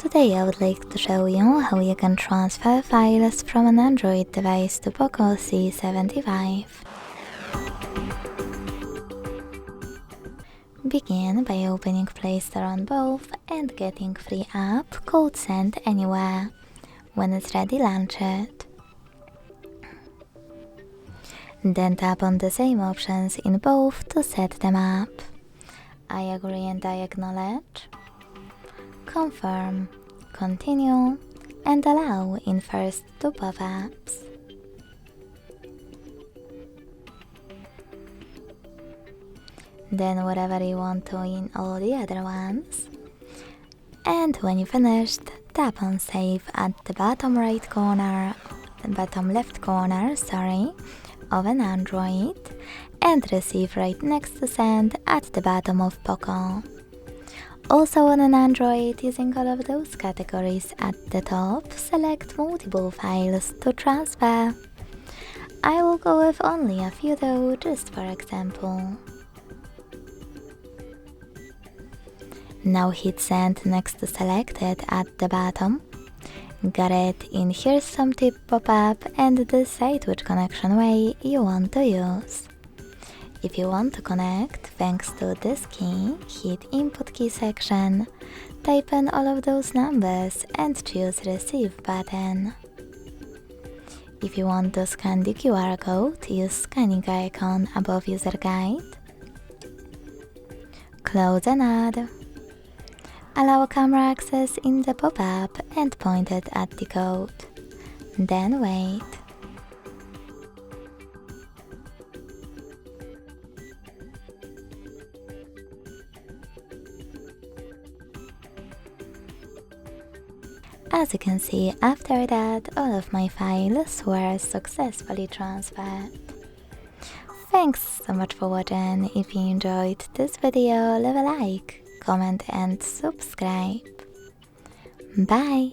Today I would like to show you how you can transfer files from an Android device to Poco C75. Begin by opening Play Store on both and getting free app called Send Anywhere. When it's ready, launch it. Then tap on the same options in both to set them up. I agree and I acknowledge. Confirm, continue, and allow in first two pop-ups. Then whatever you want to in all the other ones. And when you finished, tap on Save at the bottom left corner, of an Android, and Receive right next to Send at the bottom of Poco. Also on an Android, using all of those categories at the top, select multiple files to transfer. I will go with only a few though, just for example. Now hit Send next to Selected at the bottom. Got it, in Here's Some Tip pop-up and decide which connection way you want to use. If you want to connect, thanks to this key, hit Input key section, type in all of those numbers and choose Receive button. If you want to scan the QR code, use scanning icon above user guide. Close and add. Allow camera access in the pop-up and point it at the code. Then wait. As you can see, after that, all of my files were successfully transferred. Thanks so much for watching. If you enjoyed this video, leave a like, comment and subscribe. Bye!